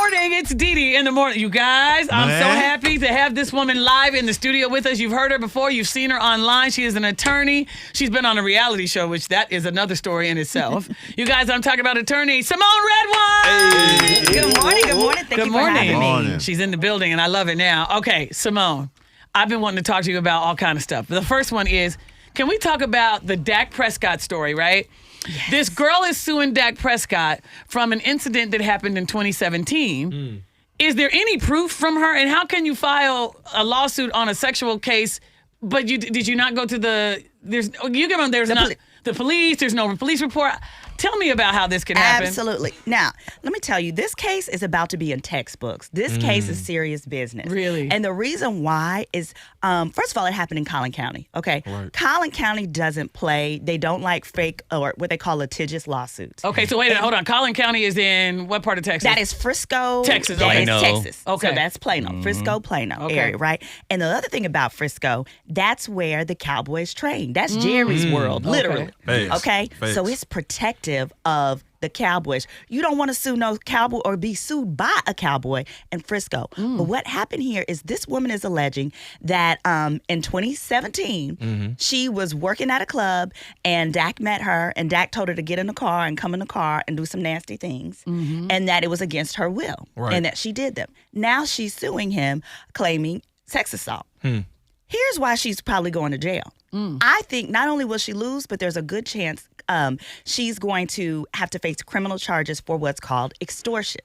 morning. It's Dee Dee in the morning. You guys, I'm so happy to have this woman live in the studio with us. You've heard her before. You've seen her online. She is an attorney. She's been on a reality show, which that is another story in itself. You guys, I'm talking about attorney Symone Redwine. Hey. Good morning. Good morning. Thank you for having me. She's in the building, and I love it now. Okay, Symone, I've been wanting to talk to you about all kind of stuff. The first one is, can we talk about the Dak Prescott story, right? Yes. This girl is suing Dak Prescott from an incident that happened in 2017. Is there any proof from her? And how can you file a lawsuit on a sexual case, but did you not go to the police? There's no police report. Tell me about how this can happen. Absolutely. Now, let me tell you, this case is about to be in textbooks. This case is serious business. Really? And the reason why is, first of all, it happened in Collin County, okay? Right. Collin County doesn't play. They don't like fake or what they call litigious lawsuits. Okay, so wait a minute. Hold on. Collin County is in what part of Texas? That is Frisco. Texas. That Plano. is Texas. Okay. So that's Plano. Frisco, Plano area, right? And the other thing about Frisco, that's where the Cowboys train. That's Jerry's world, literally. Okay? So it's protective of the Cowboys. You don't want to sue no cowboy or be sued by a cowboy in Frisco. But what happened here is this woman is alleging that in 2017, she was working at a club and Dak met her and Dak told her to get in the car and come in the car and do some nasty things and that it was against her will and that she did them. Now she's suing him claiming sex assault. Here's why she's probably going to jail. I think not only will she lose, but there's a good chance she's going to have to face criminal charges for what's called extortion.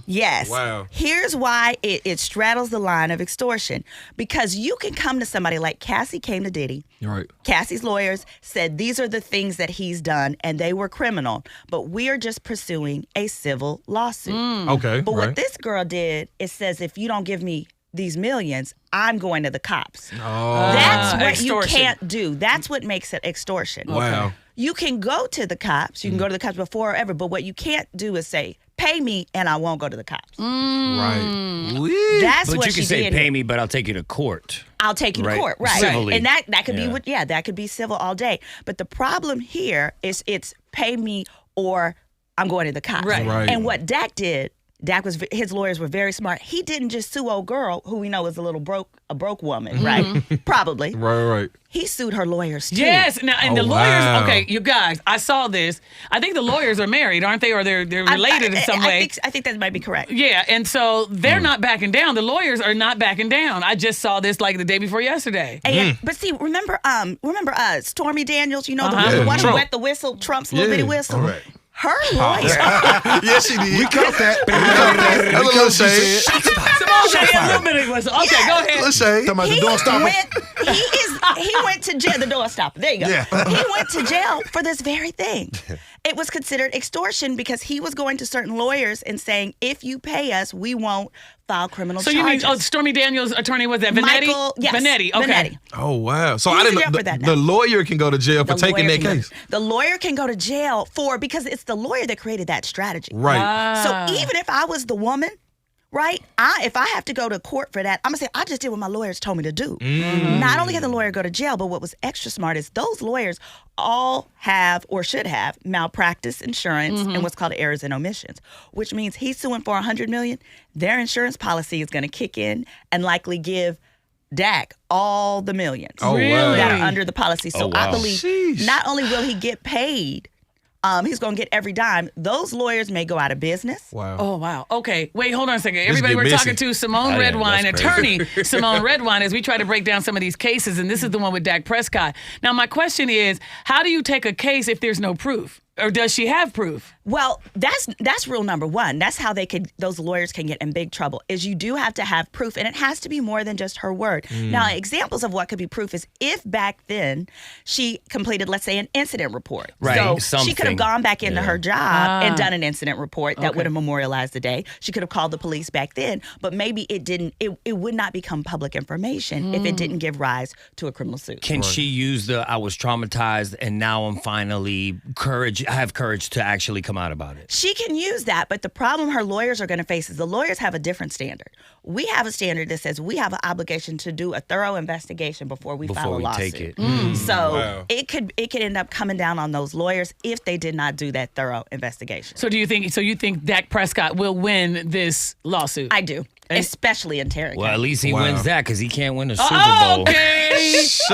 Yes. Wow. Here's why it straddles the line of extortion. Because you can come to somebody like Cassie came to Diddy. Right. Cassie's lawyers said these are the things that he's done and they were criminal. But we are just pursuing a civil lawsuit. Okay. But what this girl did, it says if you don't give me these millions, I'm going to the cops. That's what extortion. You can't do. That's what makes it extortion. Wow. You can go to the cops. You can go to the cops before or ever. But what you can't do is say, pay me and I won't go to the cops. Right. That's but what you can she say, did. pay me, but I'll take you to court. I'll take you to court, right? Civilly. And that could be that could be civil all day. But the problem here is it's pay me or I'm going to the cops. Right. And what Dak did, his lawyers were very smart. He didn't just sue old girl who we know is a broke woman, right? Probably. Right. He sued her lawyers too. Yes. Now, and the lawyers. Okay, you guys. I saw this. I think the lawyers are married, aren't they? Or they're related in some way. I think that might be correct. Yeah, and so they're not backing down. The lawyers are not backing down. I just saw this like the day before yesterday. And, but see, remember Stormy Daniels? You know the one who wet the whistle, Trump's little bitty whistle. Right. Her lawyer. Yes, she did. We caught that. That's a little shade. Symone, a little bit of whistle. Okay, go ahead. Little shade. Talking about the door stopper. He went to jail. The door stopper. There you go. Yeah. He went to jail for this very thing. It was considered extortion because he was going to certain lawyers and saying, if you pay us, we won't file criminal charges. So you mean Stormy Daniels' attorney was that Vanetti? Michael, yes. Vanetti, okay. Vanetti. Oh, wow. So He's I in jail didn't for that know. The now. lawyer can go to jail for taking that case. The lawyer can go to jail because it's the lawyer that created that strategy. Right. So even if I was the woman, right? If I have to go to court for that, I'm going to say, I just did what my lawyers told me to do. Not only can the lawyer go to jail, but what was extra smart is those lawyers all have or should have malpractice insurance and what's called errors and omissions, which means he's suing for $100 million. Their insurance policy is going to kick in and likely give Dak all the millions that are under the policy. So I believe not only will he get paid, he's going to get every dime. Those lawyers may go out of business. Wow. Oh, wow. Okay. Wait, hold on a second. Everybody, we're talking to Symone Redwine, that's attorney Symone Redwine, as we try to break down some of these cases, and this is the one with Dak Prescott. Now, my question is, how do you take a case if there's no proof? Or does she have proof? Well, that's rule number one. That's how those lawyers can get in big trouble, is you do have to have proof, and it has to be more than just her word. Now, examples of what could be proof is if back then she completed, let's say, an incident report. Right, so she could have gone back into her job and done an incident report that would have memorialized the day. She could have called the police back then, but maybe it would not become public information if it didn't give rise to a criminal suit. Can she use I was traumatized and now I'm finally I have courage to actually come out about it. She can use that, but the problem her lawyers are going to face is the lawyers have a different standard. We have a standard that says we have an obligation to do a thorough investigation before we file a lawsuit. Take it. So it could end up coming down on those lawyers if they did not do that thorough investigation. So you think Dak Prescott will win this lawsuit? I do, especially in Tarrant County. Well, at least he wins that because he can't win a Super Bowl. Okay.